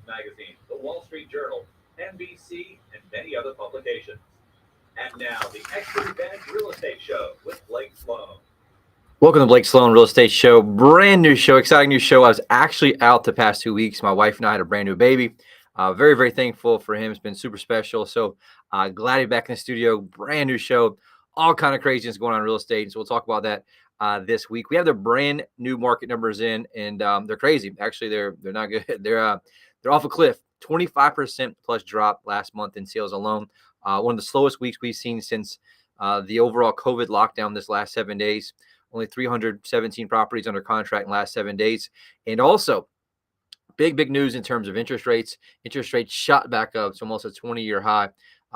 Magazine, the Wall Street Journal, NBC, and many other publications. And now, the Expert Advantage Real Estate Show with Blake Sloan. Welcome to Blake Sloan Real Estate Show. Brand new show, exciting new show. I was actually out the past 2 weeks. My wife and I had a brand new baby. Very, very thankful for him. It's been super special. So glad to be back in the studio. Brand new show. All kind of craziness going on in real estate. So we'll talk about that this week. We have the brand new market numbers in, and they're crazy. Actually, they're not good. They're off a cliff. 25% plus drop last month in sales alone. One of the slowest weeks we've seen since the overall COVID lockdown this last 7 days. Only 317 properties under contract in the last 7 days. And also, big news in terms of interest rates. Interest rates shot back up to almost a 20-year high,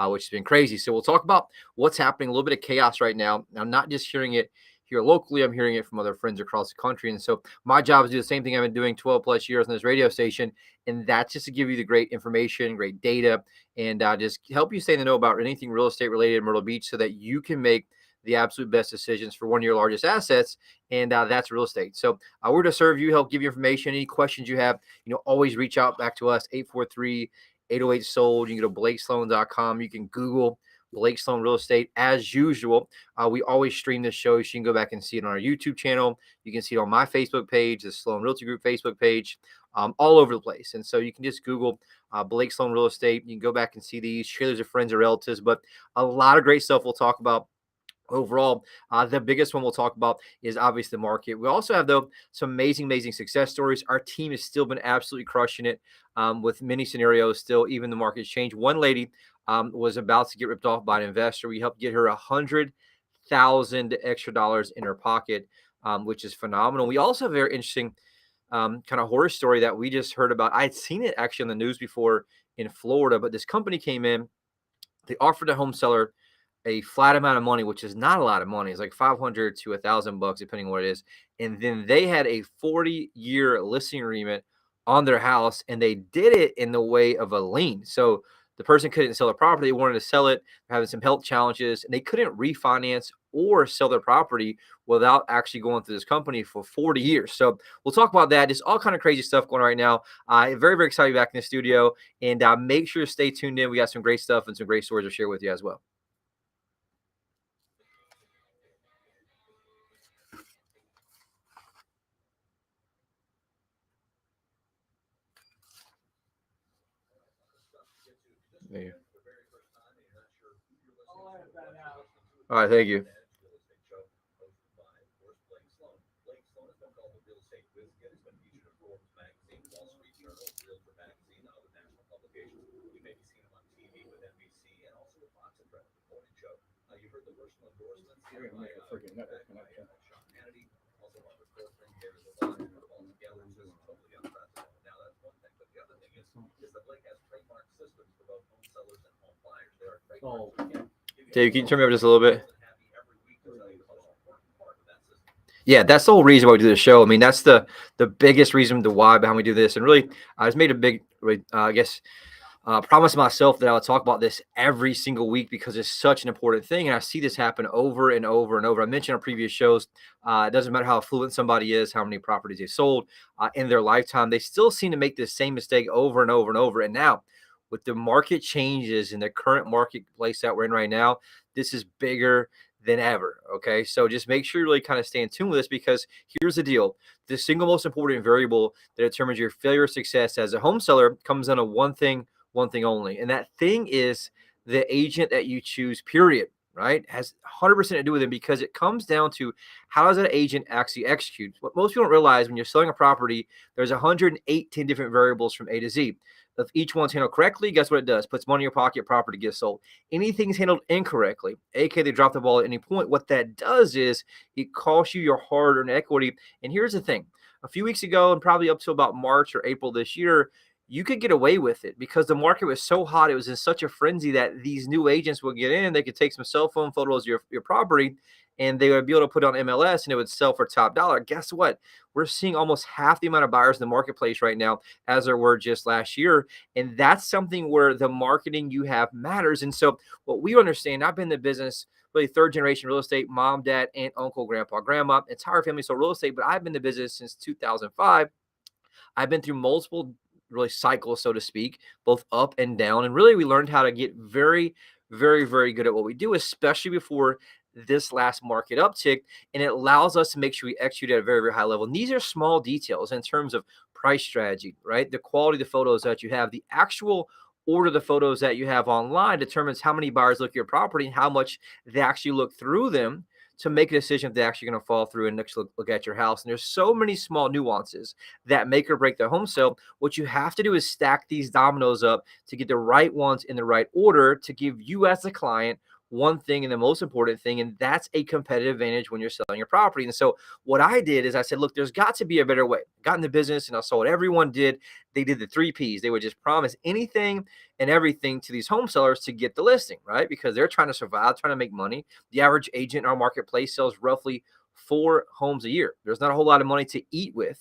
which has been crazy. So we'll talk about what's happening, a little bit of chaos right now. I'm not just hearing it here locally. I'm hearing it from other friends across the country. And so my job is to do the same thing I've been doing 12 plus years on this radio station. And that's just to give you the great information, great data, and just help you stay in the know about anything real estate related in Myrtle Beach so that you can make the absolute best decisions for one of your largest assets, and that's real estate. So we're to serve you, help give you information. Any questions you have, always reach out back to us, 843-808-SOLD. You can go to blakesloan.com. You can Google Blake Sloan Real Estate as usual. We always stream this show, so you can go back and see it on our YouTube channel. You can see it on my Facebook page, the Sloan Realty Group Facebook page, all over the place. And so you can just Google Blake Sloan Real Estate. You can go back and see these, share those with friends or relatives, but a lot of great stuff we'll talk about. Overall, the biggest one we'll talk about is obviously the market. We also have, though, some amazing success stories. Our team has still been absolutely crushing it with many scenarios still, even the market's changed. One lady was about to get ripped off by an investor. We helped get her $100,000 extra dollars in her pocket, which is phenomenal. We also have a very interesting kind of horror story that we just heard about. I had seen it actually on the news before in Florida, but this company came in. They offered a home seller a flat amount of money, which is not a lot of money. It's like $500 to $1,000, depending on what it is. And then they had a 40-year listing agreement on their house, and they did it in the way of a lien. So the person couldn't sell the property. They wanted to sell it, having some health challenges, and they couldn't refinance or sell their property without actually going through this company for 40 years. So we'll talk about that. Just all kind of crazy stuff going on right now. Very excited to be back in the studio, and make sure to stay tuned in. We got some great stuff and some great stories to share with you as well. Yeah. All right, thank you. Dave, can you turn me up just a little bit? Yeah, that's the whole reason why we do this show. I mean, that's the biggest reason, the why behind we do this. And really, I just made a big, promise myself that I would talk about this every single week because it's such an important thing. And I see this happen over and over and over. I mentioned on previous shows, it doesn't matter how affluent somebody is, how many properties they sold in their lifetime, they still seem to make the same mistake over and over and over. And now, with the market changes in the current marketplace that we're in right now, this is bigger than ever. Okay. So just make sure you really kind of stay in tune with this because here's the deal. The single most important variable that determines your failure or success as a home seller comes down to one thing only. And that thing is the agent that you choose, period. Right? Has 100% to do with it because it comes down to how does that agent actually execute? What most people don't realize when you're selling a property, there's 118 different variables from A to Z. If each one's handled correctly, guess what it does? Puts money in your pocket, property gets sold. Anything's handled incorrectly, aka they drop the ball at any point. What that does is it costs you your hard-earned equity. And here's the thing. A few weeks ago and probably up to about March or April this year, you could get away with it because the market was so hot. It was in such a frenzy that these new agents would get in. They could take some cell phone photos of your property and they would be able to put it on MLS and it would sell for top dollar. Guess what? We're seeing almost half the amount of buyers in the marketplace right now as there were just last year. And that's something where the marketing you have matters. And so what we understand, I've been in the business really third generation real estate, mom, dad, aunt, uncle, grandpa, grandma, entire family sold real estate, but I've been in the business since 2005. I've been through multiple really cycle, so to speak, both up and down. And really, we learned how to get very, very, very good at what we do, especially before this last market uptick. And it allows us to make sure we execute at a very, very high level. And these are small details in terms of price strategy, right? The quality of the photos that you have, the actual order of the photos that you have online determines how many buyers look at your property and how much they actually look through them to make a decision if they're actually going to fall through and next look at your house. And there's so many small nuances that make or break the home sale. What you have to do is stack these dominoes up to get the right ones in the right order to give you as a client one thing, and the most important thing, and that's a competitive advantage when you're selling your property. And so what I did is I said, look, there's got to be a better way. Got in the business and I saw what everyone did. They did the 3 Ps. They would just promise anything and everything to these home sellers to get the listing, right? Because they're trying to survive, trying to make money. The average agent in our marketplace sells roughly 4 homes a year. There's not a whole lot of money to eat with,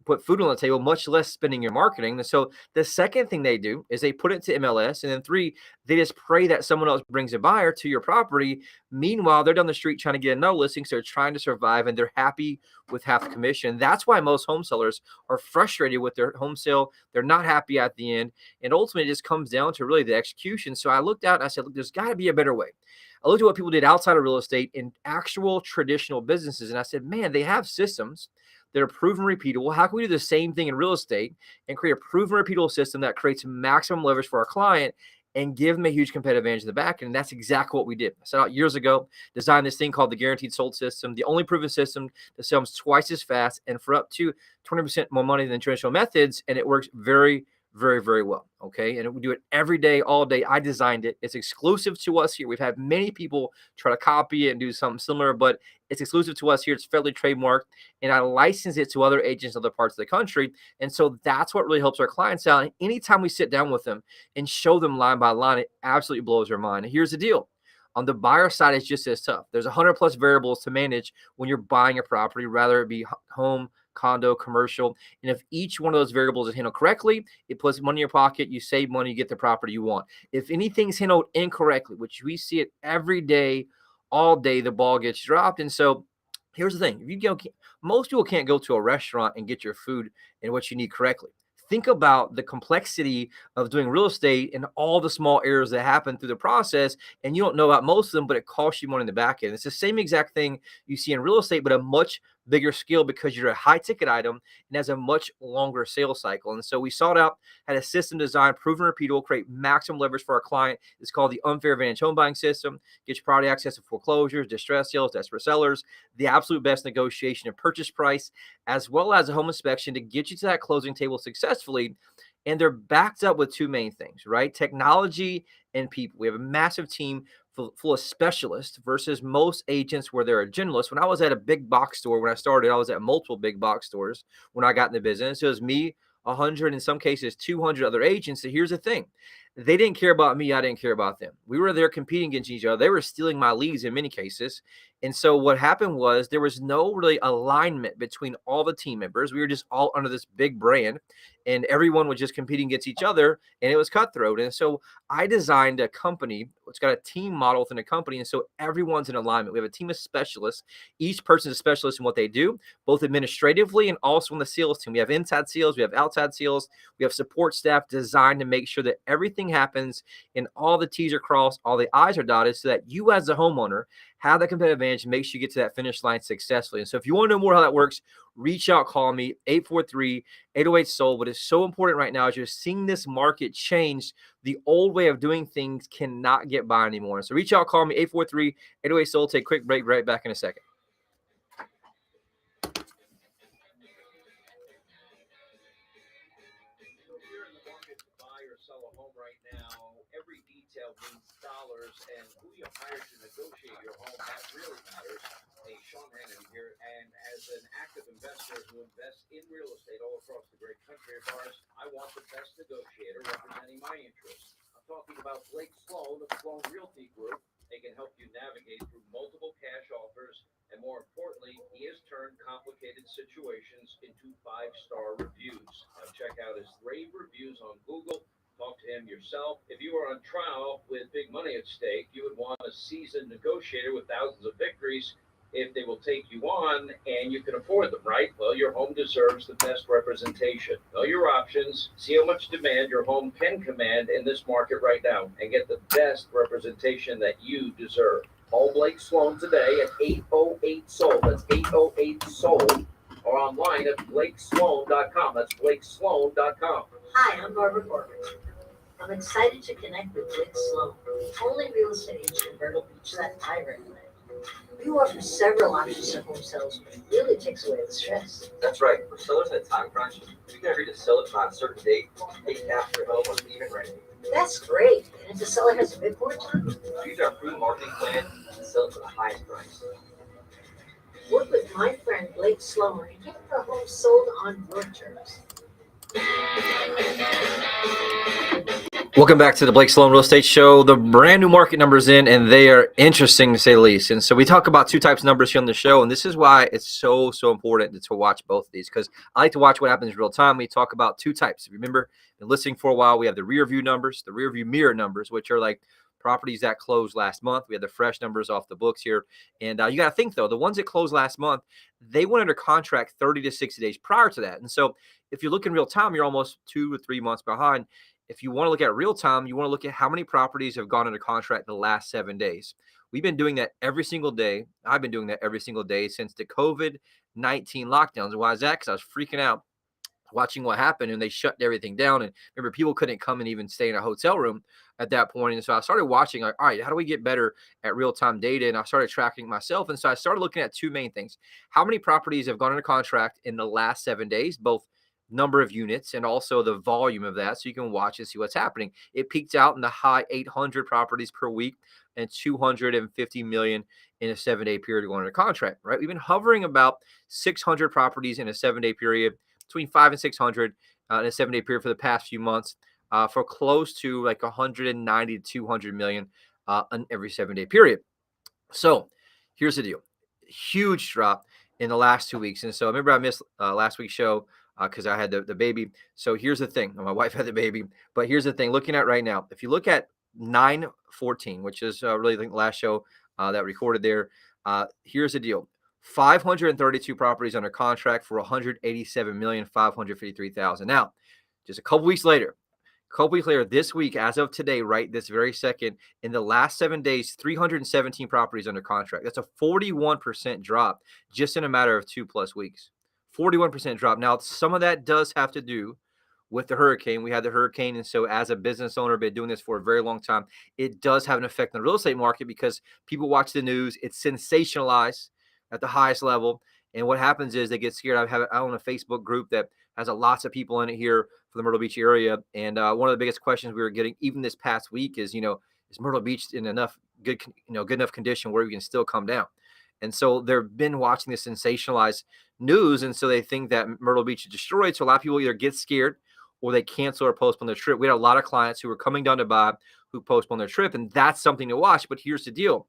put food on the table, much less spending your marketing. And so the second thing they do is they put it to MLS. And then 3, they just pray that someone else brings a buyer to your property. Meanwhile, they're down the street trying to get another listing. So they're trying to survive and they're happy with half the commission. That's why most home sellers are frustrated with their home sale. They're not happy at the end. And ultimately, it just comes down to really the execution. So I looked out and I said, look, there's got to be a better way. I looked at what people did outside of real estate in actual traditional businesses. And I said, man, they have systems that are proven repeatable. How can we do the same thing in real estate and create a proven repeatable system that creates maximum leverage for our client and give them a huge competitive advantage in the back end? And that's exactly what we did. I set out years ago, designed this thing called the Guaranteed Sold System, the only proven system that sells twice as fast and for up to 20% more money than traditional methods. And it works very, very, very well. Okay. And we do it every day, all day. I designed it. It's exclusive to us here. We've had many people try to copy it and do something similar, but it's exclusive to us here. It's federally trademarked, and I license it to other agents in other parts of the country. And so that's what really helps our clients out. And anytime we sit down with them and show them line by line, it absolutely blows their mind. And here's the deal. On the buyer side, it's just as tough. There's 100 plus variables to manage when you're buying a property, rather it be home, condo, commercial. And if each one of those variables is handled correctly, it puts money in your pocket, you save money, you get the property you want. If anything's handled incorrectly, which we see it every day, all day, the ball gets dropped. And so here's the thing. If you go, most people can't go to a restaurant and get your food and what you need correctly. Think about the complexity of doing real estate and all the small errors that happen through the process. And you don't know about most of them, but it costs you money in the back end. It's the same exact thing you see in real estate, but a much bigger scale because you're a high ticket item and has a much longer sales cycle. And so we sought out, had a system designed, proven repeatable, create maximum leverage for our client. It's called the Unfair Advantage Home Buying System. Get your priority access to foreclosures, distress sales, desperate sellers, the absolute best negotiation and purchase price, as well as a home inspection to get you to that closing table successfully. And they're backed up with 2 main things, right? Technology and people. We have a massive team full of specialists versus most agents where they're a generalist. When I was at a big box store, when I started, I was at multiple big box stores when I got in the business. It was me, 100, in some cases, 200 other agents. So here's the thing. They didn't care about me. I didn't care about them. We were there competing against each other. They were stealing my leads in many cases. And so what happened was there was no really alignment between all the team members. We were just all under this big brand and everyone was just competing against each other and it was cutthroat. And so I designed a company. It's got a team model within a company. And so everyone's in alignment. We have a team of specialists. Each person is a specialist in what they do, both administratively and also in the sales team. We have inside sales. We have outside sales. We have support staff designed to make sure that everything happens and all the T's are crossed, all the I's are dotted so that you as a homeowner have that competitive advantage and make sure you get to that finish line successfully. And so if you want to know more how that works, reach out, call me, 843-808-SOLD. What is so important right now is you're seeing this market change. The old way of doing things cannot get by anymore. So reach out, call me, 843-808-SOLD. Take a quick break, right back in a second. If you're in the market to buy or sell a home right now, every detail means dollars, and who you hire to negotiate your home, that really matters. Hey, Sean Hannon here, and as an active investor who invests in real estate all across the great country of ours, I want the best negotiator representing my interests. I'm talking about Blake Sloan of Sloan Realty Group. They can help you navigate through multiple cash offers, and more importantly, he has turned complicated situations into 5-star reviews. Now check out his rave reviews on Google. Talk to him yourself. If you are on trial with big money at stake, you would want a seasoned negotiator with thousands of victories. if they will take you on and you can afford them, right? Well, your home deserves the best representation. Know your options, see how much demand your home can command in this market right now, and get the best representation that you deserve. Call Blake Sloan today at 808 SOLD. That's 808 SOLD. Or online at blakesloan.com. That's blakesloan.com. Hi, I'm Barbara Corbett. I'm excited to connect with Blake Sloan, the only real estate agent in Myrtle Beach that I recommend. We offer several options to home sales, which really takes away the stress. That's right. For sellers in a time crunch, we can agree to sell it by a certain date, take cash for help on even renting. That's great. And if the seller has a bit more time, Use our free marketing plan and sell it for the highest price. work with my friend Blake Sloan and get the home sold on your terms. Welcome back to the Blake Sloan Real Estate Show. The brand new market numbers in, and they are interesting to say the least. And so we talk about two types of numbers here on the show, and this is why it's so important to watch both of these, because I like to watch what happens in real time. We talk about two types. If you remember, been listening for a while, we have the rear view numbers, the rear view mirror numbers, which are like properties that closed last month. We have the fresh numbers off the books here. And you got to think, though, the ones that closed last month, they went under contract 30 to 60 days prior to that. And so if you look in real time, you're almost 2 to 3 months behind. If you want to look at real time, you want to look at how many properties have gone under contract the last 7 days. We've been doing that every single day. I've been doing that every single day since the COVID-19 lockdowns. Why is that? Because I was freaking out watching what happened, and they shut everything down. And remember, people couldn't come and even stay in a hotel room at that point. And so I started watching, like, all right, how do we get better at real-time data? And I started tracking myself. And so I started looking at two main things. How many properties have gone under contract in the last 7 days, both number of units and also the volume of that, so you can watch and see what's happening. It peaked out in the high 800 properties per week and 250 million in a 7-day period going under contract, right? We've been hovering about 600 properties in a 7-day period, between 500 and 600 in a 7-day period for the past few months, for close to like 190 to 200 million in every 7-day period. So here's the deal. Huge drop in the last 2 weeks. And so I remember I missed last week's show because I had the baby. So here's the thing. My wife had the baby. But here's the thing. Looking at right now, if you look at 9/14, which is really the last show that recorded there, here's the deal. 532 properties under contract for 187,553,000. Now, just a couple weeks later, this week, as of today, right this very second, in the last 7 days, 317 properties under contract. That's a 41% drop just in a matter of 2+ weeks. 41% drop. Now, some of that does have to do with the hurricane. We had the hurricane, and so as a business owner, been doing this for a very long time, it does have an effect on the real estate market because people watch the news. It's sensationalized at the highest level, and what happens is they get scared. I own a Facebook group that has lots of people in it here for the Myrtle Beach area, and one of the biggest questions we were getting even this past week is, is Myrtle Beach in good enough condition where we can still come down? And so they've been watching this sensationalized news, and so they think that Myrtle Beach is destroyed. So a lot of people either get scared or they cancel or postpone their trip. We had a lot of clients who were coming down to buy who postponed their trip, and that's something to watch. But here's the deal.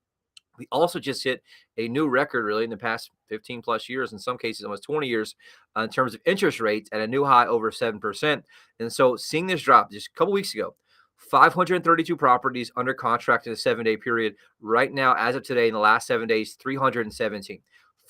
We also just hit a new record really in the past 15+ years, in some cases almost 20 years, in terms of interest rates at a new high over 7%. And so seeing this drop just a couple weeks ago, 532 properties under contract in a 7-day period. Right now, as of today, in the last 7 days, 317,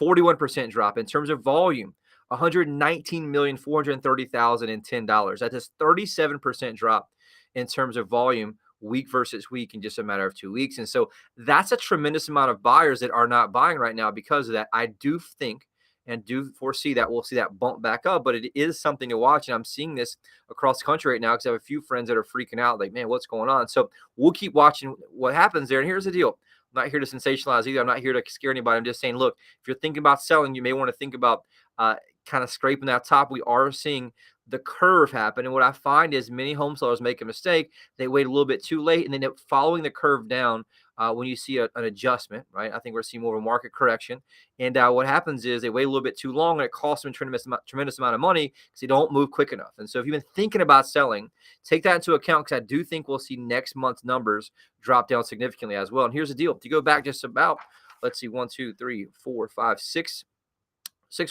41% drop. In terms of volume, $119,430,010. That's a 37% drop in terms of volume week versus week in just a matter of 2 weeks. And so that's a tremendous amount of buyers that are not buying right now because of that. I do think and do foresee that we'll see that bump back up, but it is something to watch. And I'm seeing this across the country right now because I have a few friends that are freaking out like, man, what's going on? So we'll keep watching what happens there. And here's the deal. I'm not here to sensationalize either. I'm not here to scare anybody. I'm just saying, look, if you're thinking about selling, you may want to think about kind of scraping that top. We are seeing the curve happen. And what I find is many home sellers make a mistake. They wait a little bit too late, and then following the curve down when you see an adjustment, right? I think we're seeing more of a market correction. And what happens is they wait a little bit too long, and it costs them a tremendous amount of money because they don't move quick enough. And so if you've been thinking about selling, take that into account because I do think we'll see next month's numbers drop down significantly as well. And here's the deal. If you go back just about, let's see, 1, 2, 3, 4, 5, 6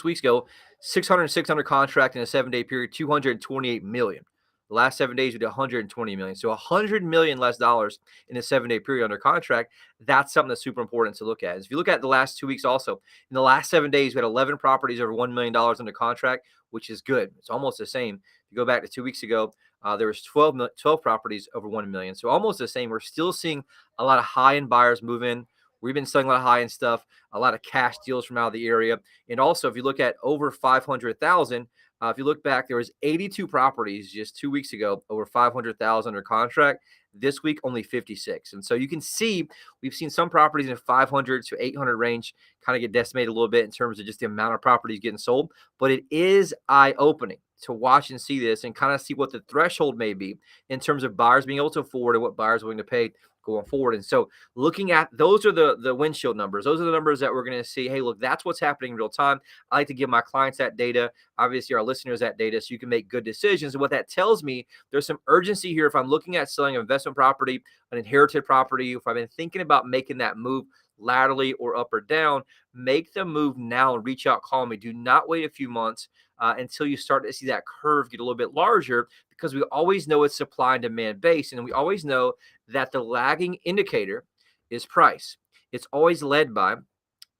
weeks ago, 606 under contract in a 7-day period, 228 million. The last 7 days, we did 120 million. So 100 million less dollars in a 7-day period under contract. That's something that's super important to look at. If you look at the last 2 weeks also, in the last 7 days, we had 11 properties over $1 million under contract, which is good. It's almost the same. If you go back to 2 weeks ago, there was 12 properties over 1 million. So almost the same. We're still seeing a lot of high-end buyers move in. We've been selling a lot of high-end stuff, a lot of cash deals from out of the area. And also, if you look at over 500,000, if you look back, there was 82 properties just 2 weeks ago over 500,000 under contract. This week, only 56. And so you can see we've seen some properties in the 500 to 800 range kind of get decimated a little bit in terms of just the amount of properties getting sold. But it is eye-opening to watch and see this and kind of see what the threshold may be in terms of buyers being able to afford and what buyers are willing to pay going forward. And so looking at those are the windshield numbers. Those are the numbers that we're going to see. Hey, look, that's what's happening in real time. I like to give my clients that data, obviously our listeners that data, so you can make good decisions. And what that tells me, there's some urgency here. If I'm looking at selling an investment property, an inherited property, if I've been thinking about making that move laterally or up or down, make the move now and reach out, call me. Do not wait a few months until you start to see that curve get a little bit larger, because we always know it's supply and demand based. And we always know that the lagging indicator is price. It's always led by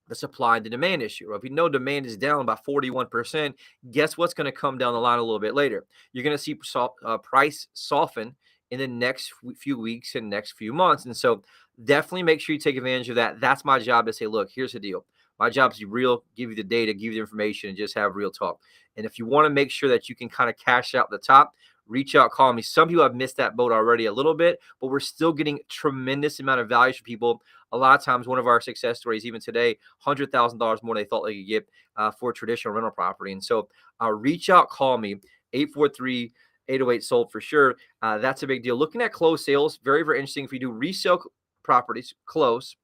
the supply and the demand issue. If you know demand is down by 41%, guess what's going to come down the line a little bit later? You're going to see price soften in the next few weeks and next few months. And so definitely make sure you take advantage of that. That's my job, to say, look, here's the deal. My job is to be real, give you the data, give you the information, and just have real talk. And if you want to make sure that you can kind of cash out the top, reach out, call me. Some people have missed that boat already a little bit, but we're still getting tremendous amount of value for people. A lot of times, one of our success stories, even today, $100,000 more than they thought they could get for traditional rental property. And so reach out, call me, 843-808 sold for sure. That's a big deal. Looking at closed sales, very, very interesting. If you do resale properties, close,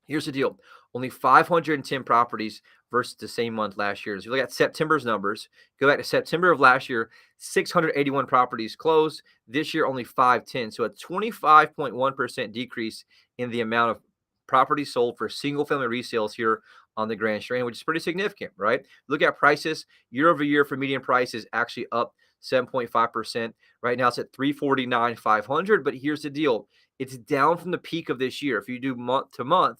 here's the deal. Only 510 properties versus the same month last year. So if you look at September's numbers, go back to September of last year, 681 properties closed. This year, only 510. So a 25.1% decrease in the amount of properties sold for single-family resales here on the Grand Strand, which is pretty significant, right? Look at prices. Year over year for median price is actually up 7.5%. Right now, it's at $349,500. But here's the deal. It's down from the peak of this year. If you do month to month,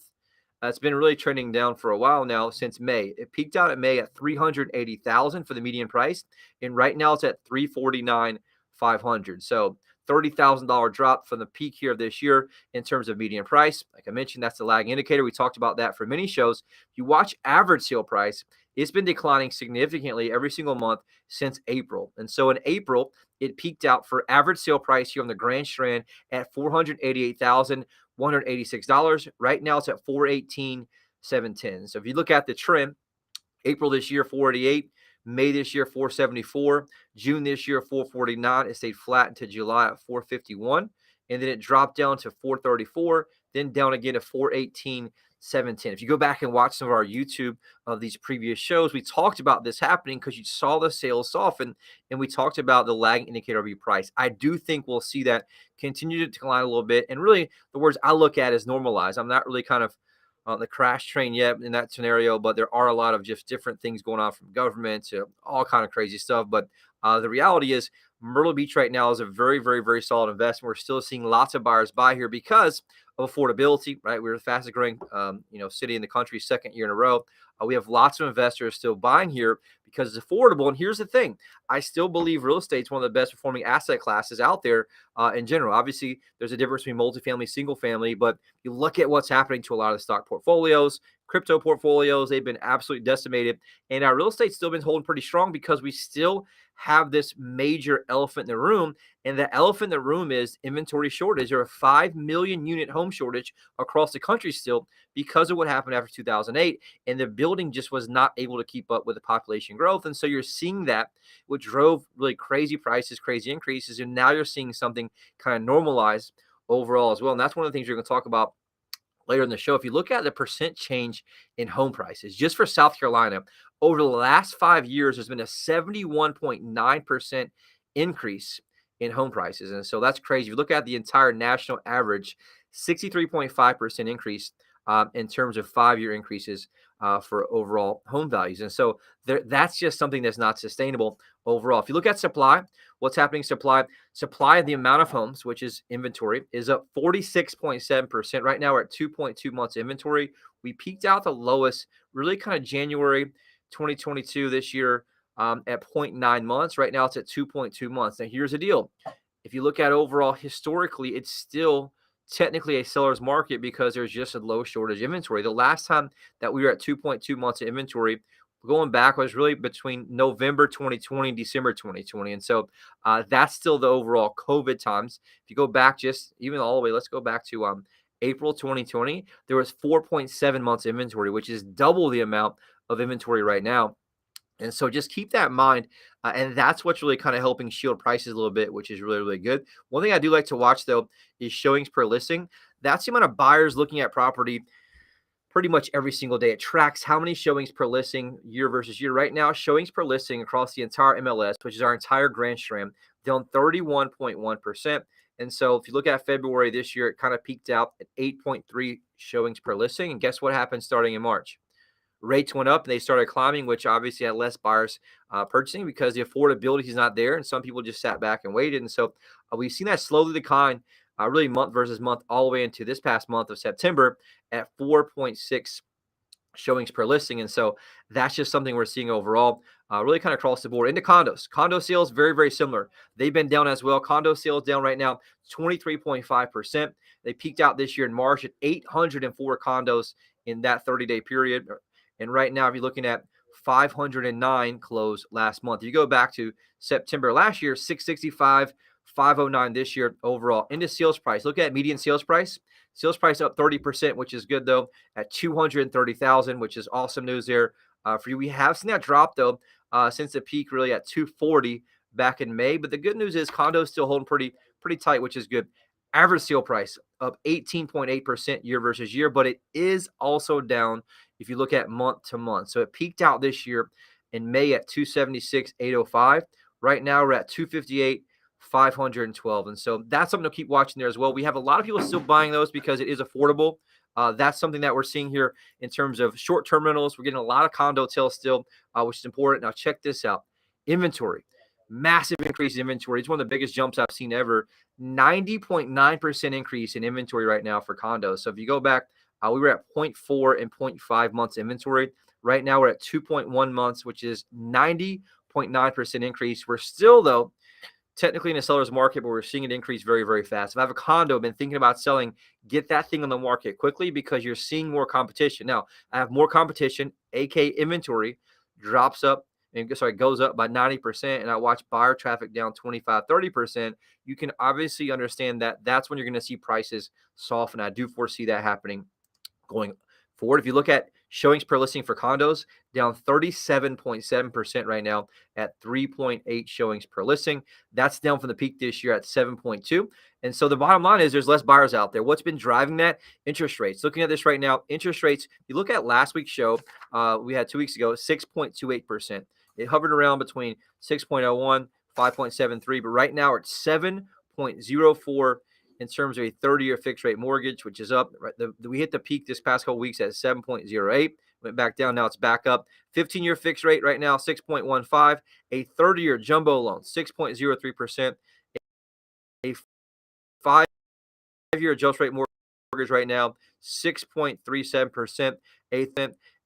it's been really trending down for a while now, since May. It peaked out in May at $380,000 for the median price, and right now it's at $349,500. So $30,000 drop from the peak here of this year in terms of median price. Like I mentioned, that's the lagging indicator. We talked about that for many shows. If you watch average sale price, it's been declining significantly every single month since April. And so in April, it peaked out for average sale price here on the Grand Strand at $488,186. Right now it's at $418,710. So if you look at the trend, April this year, 488, May this year, 474, June this year, 449. It stayed flat until July at 451. And then it dropped down to 434, then down again to 418,710. If you go back and watch some of our YouTube of these previous shows, we talked about this happening because you saw the sales soften, and we talked about the lagging indicator of your price. I do think we'll see that continue to decline a little bit. And really, the words I look at is normalize. I'm not really kind of on the crash train yet in that scenario, but there are a lot of just different things going on from government to all kind of crazy stuff. But the reality is Myrtle Beach right now is a very, very, very solid investment. We're still seeing lots of buyers buy here because of affordability, right? We're the fastest growing, city in the country, second year in a row. We have lots of investors still buying here because it's affordable. And here's the thing. I still believe real estate is one of the best performing asset classes out there in general. Obviously, there's a difference between multifamily, single family, but you look at what's happening to a lot of stock portfolios, crypto portfolios, they've been absolutely decimated. And our real estate's still been holding pretty strong because we still have this major elephant in the room. And the elephant in the room is inventory shortage. There are 5 million unit home shortage across the country still because of what happened after 2008. And the building just was not able to keep up with the population growth. And so you're seeing that, which drove really crazy prices, crazy increases. And now you're seeing something kind of normalize overall as well. And that's one of the things you're going to talk about later in the show. If you look at the percent change in home prices, just for South Carolina, over the last 5 years, there's been a 71.9% increase in home prices. And so that's crazy. If you look at the entire national average, 63.5% increase in terms of 5-year increases for overall home values. And so that's just something that's not sustainable overall. If you look at supply, What's happening? Supply, the amount of homes, which is inventory, is up 46.7%. Right now we're at 2.2 months inventory. We peaked out the lowest really kind of January 2022 this year at 0.9 months. Right now it's at 2.2 months. Now here's the deal. If you look at overall historically, it's still technically a seller's market because there's just a low shortage inventory. The last time that we were at 2.2 months of inventory going back was really between November 2020 and December 2020. And so that's still the overall COVID times. If you go back just even all the way, let's go back to April 2020, there was 4.7 months inventory, which is double the amount of inventory right now. And so just keep that in mind. And that's what's really kind of helping shield prices a little bit, which is really, really good. One thing I do like to watch, though, is showings per listing. That's the amount of buyers looking at property pretty much every single day. It tracks how many showings per listing year versus year. Right now, showings per listing across the entire MLS, which is our entire Grand Strand, down 31.1%. And so if you look at February this year, it kind of peaked out at 8.3 showings per listing. And guess what happened starting in March? Rates went up and they started climbing, which obviously had less buyers purchasing because the affordability is not there. And some people just sat back and waited. And so we've seen that slowly decline really month versus month all the way into this past month of September at 4.6 showings per listing. And so that's just something we're seeing overall really kind of across the board. Into condos. Condo sales, very, very similar. They've been down as well. Condo sales down right now 23.5%. They peaked out this year in March at 804 condos in that 30-day period. And right now, if you're looking at 509 closed last month, you go back to September last year, 665, 509 this year overall. Into sales price, look at median sales price. Sales price up 30%, which is good though, at 230,000, which is awesome news there for you. We have seen that drop though since the peak really at 240 back in May. But the good news is condos still holding pretty tight, which is good. Average sale price up 18.8% year versus year, but it is also down if you look at month to month. So it peaked out this year in May at 276,805. Right now we're at 258,512. And so that's something to keep watching there as well. We have a lot of people still buying those because it is affordable. That's something that we're seeing here in terms of short-term rentals. We're getting a lot of condo sales still, which is important. Now check this out. Inventory. Massive increase in inventory. It's one of the biggest jumps I've seen ever. 90.9% increase in inventory right now for condos. So if you go back, we were at 0.4 and 0.5 months inventory. Right now we're at 2.1 months, which is 90.9% increase. We're still, though, technically in a seller's market, but we're seeing it increase very, very fast. If I have a condo, been thinking about selling, get that thing on the market quickly because you're seeing more competition. Now, I have more competition, aka inventory, goes up by 90%, and I watch buyer traffic down 25, 30%, you can obviously understand that that's when you're going to see prices soften. I do foresee that happening going forward. If you look at showings per listing for condos, down 37.7% right now at 3.8 showings per listing. That's down from the peak this year at 7.2. And so the bottom line is there's less buyers out there. What's been driving that? Interest rates. Looking at this right now, interest rates, you look at last week's show, we had 2 weeks ago, 6.28%. It hovered around between 6.01, 5.73, but right now it's 7.04 in terms of a 30-year fixed rate mortgage, which is up. Right, we hit the peak this past couple weeks at 7.08, went back down. Now it's back up. 15-year fixed rate right now, 6.15. A 30-year jumbo loan, 6.03%. A 5-year adjust rate mortgage right now, 6.37%.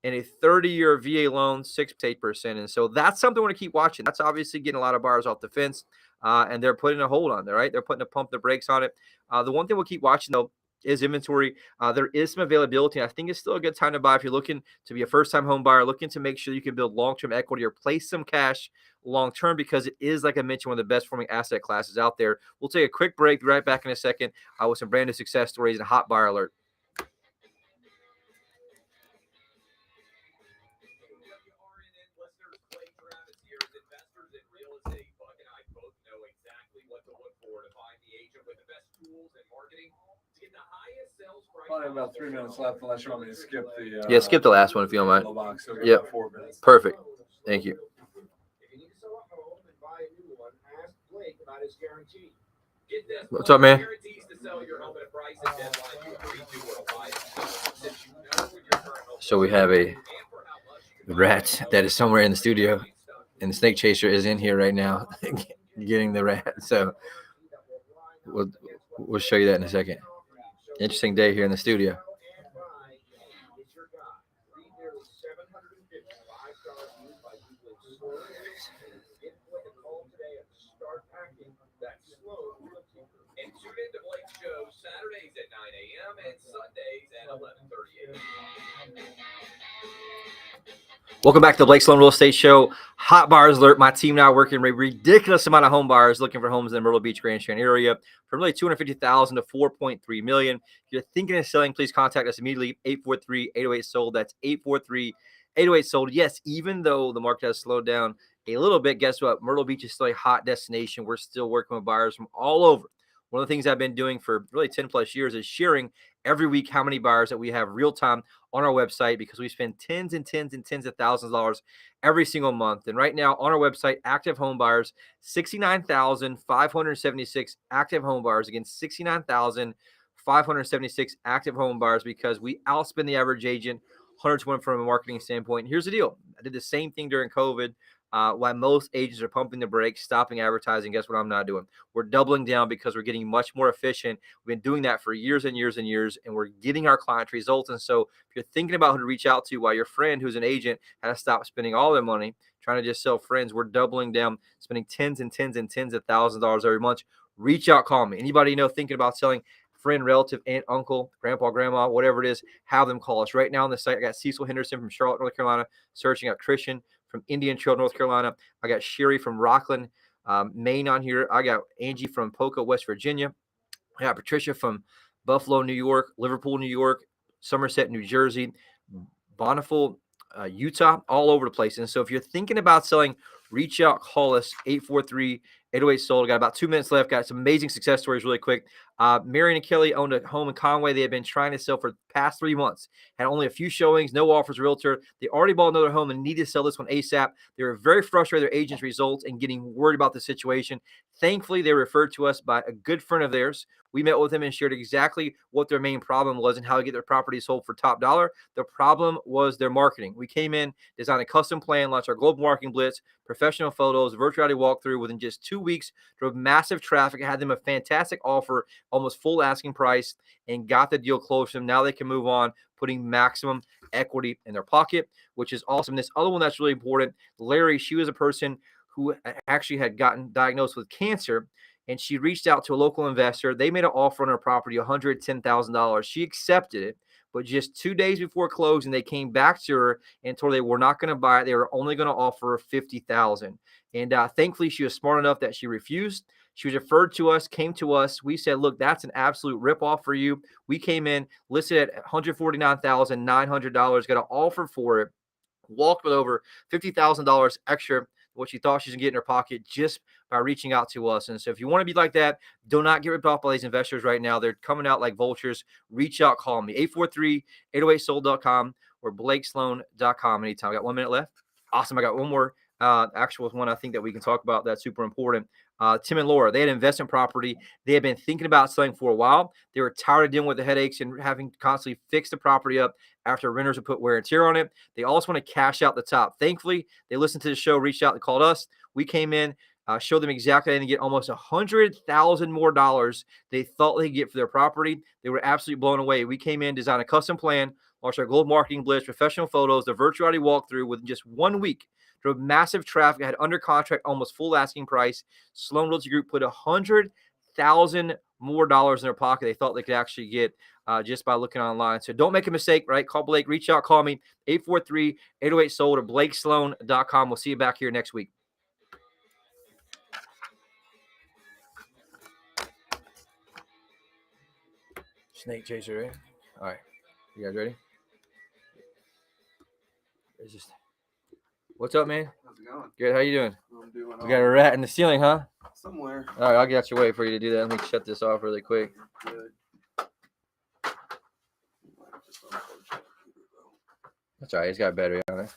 And a 30-year VA loan, 6.8%. And so that's something we want to keep watching. That's obviously getting a lot of buyers off the fence, and they're putting a hold on it, right? They're putting a pump the brakes on it. The one thing we'll keep watching, though, is inventory. There is some availability. I think it's still a good time to buy if you're looking to be a first-time home buyer, looking to make sure you can build long-term equity or place some cash long-term, because it is, like I mentioned, one of the best-performing asset classes out there. We'll take a quick break. Be right back in a second with some brand new success stories and a hot buyer alert. WRNN listeners, Clay Travis here. As investors in real estate, Buck and I both know exactly what to look for to find the agent with the best tools and marketing to get the highest sales price. Probably about 3 minutes left, unless you want me to skip the. Yeah, skip the last one if you don't mind. Box, so Yep. 4 minutes. Perfect. Thank you. If you need to sell a home and buy a new one, ask Blake about his guarantee. Get this. What's up, man? Guarantees to sell your home at a price and deadline you agree to or apply to. Since you know when your current home So we have a rat that is somewhere in the studio, and the snake chaser is in here right now. getting the rat. So we'll show you that in a second. Interesting day here in the studio. And tune in to Blake's show Saturdays at 9 a.m. and Sundays at 11:30 a.m. Welcome back to the Blake Sloan Real Estate Show. Hot buyers alert. My team now working a ridiculous amount of home buyers looking for homes in the Myrtle Beach, Grand Strand area from really $250,000 to $4.3 million. If you're thinking of selling, please contact us immediately. 843-808-SOLD. That's 843-808-SOLD. Yes, even though the market has slowed down a little bit, guess what? Myrtle Beach is still a hot destination. We're still working with buyers from all over. One of the things I've been doing for really 10 plus years is sharing every week how many buyers that we have real time on our website, because we spend tens and tens and tens of thousands of dollars every single month. And right now on our website, active home buyers, 69,576 active home buyers, against 69,576 active home buyers, because we outspend the average agent 100 to 1 from a marketing standpoint. And here's the deal. I did the same thing during COVID. While most agents are pumping the brakes, stopping advertising, guess what I'm not doing? We're doubling down because we're getting much more efficient. We've been doing that for years and years and years, and we're getting our clients results. And so if you're thinking about who to reach out to while your friend who's an agent has to stop spending all their money trying to just sell friends, we're doubling down, spending tens and tens and tens of thousands of dollars every month. Reach out, call me. Anybody you know thinking about selling, friend, relative, aunt, uncle, grandpa, grandma, whatever it is, have them call us. Right now on the site, I got Cecil Henderson from Charlotte, North Carolina, searching out Christian from Indian Trail, North Carolina. I got Sherry from Rockland, Maine on here. I got Angie from Poco, West Virginia. I got Patricia from Buffalo, New York, Liverpool, New York, Somerset, New Jersey, Bonneville, Utah, all over the place. And so if you're thinking about selling, reach out, call us, 843-808-SOLD. Got about 2 minutes left. Got some amazing success stories really quick. Marion and Kelly owned a home in Conway. They had been trying to sell for the past 3 months. Had only a few showings, no offers, realtor. They already bought another home and needed to sell this one ASAP. They were very frustrated with their agent's results and getting worried about the situation. Thankfully, they were referred to us by a good friend of theirs. We met with them and shared exactly what their main problem was and how to get their property sold for top dollar. The problem was their marketing. We came in, designed a custom plan, launched our global marketing blitz, professional photos, virtual reality walkthrough. Within just 2 weeks, drove massive traffic, had them a fantastic offer, almost full asking price, and got the deal closed for them. Now they can move on, putting maximum equity in their pocket, which is awesome. This other one that's really important, Larry, she was a person who actually had gotten diagnosed with cancer, and she reached out to a local investor. They made an offer on her property, $110,000. She accepted it, but just 2 days before closing, they came back to her and told her they were not going to buy it. They were only going to offer $50,000. And thankfully, she was smart enough that she refused. She was referred to us, came to us. We said, look, that's an absolute ripoff for you. We came in, listed at $149,900, got an offer for it, walked with over $50,000 extra what she thought she was going to get in her pocket just by reaching out to us. And so if you want to be like that, do not get ripped off by these investors right now. They're coming out like vultures. Reach out, call me, 843-808-SOLD.com or BlakeSloan.com anytime. I got 1 minute left. Awesome. I got one more actual one I think that we can talk about that's super important. Tim and Laura, they had investment property. They had been thinking about selling for a while. They were tired of dealing with the headaches and having to constantly fix the property up after renters would put wear and tear on it. They also want to cash out the top. Thankfully, they listened to the show, reached out, and called us. We came in, showed them exactly how to get almost $100,000 more dollars they thought they'd get for their property. They were absolutely blown away. We came in, designed a custom plan, launched our global marketing blitz, professional photos, the virtual reality walkthrough within just 1 week. Drove massive traffic, had under contract, almost full asking price. Sloan Realty Group put $100,000 more dollars in their pocket they thought they could actually get just by looking online. So don't make a mistake, right? Call Blake, reach out, call me, 843-808-SOLD or BlakeSloan.com. We'll see you back here next week. Snake chaser, right? All right. You guys ready? It's just... What's up, man? How's it going? Good. How you doing? I'm doing We got a rat in the ceiling, huh? somewhere. All right, I'll get out your way for you to do that. Let me shut this off really quick. Good. That's all right. It's got a battery on it.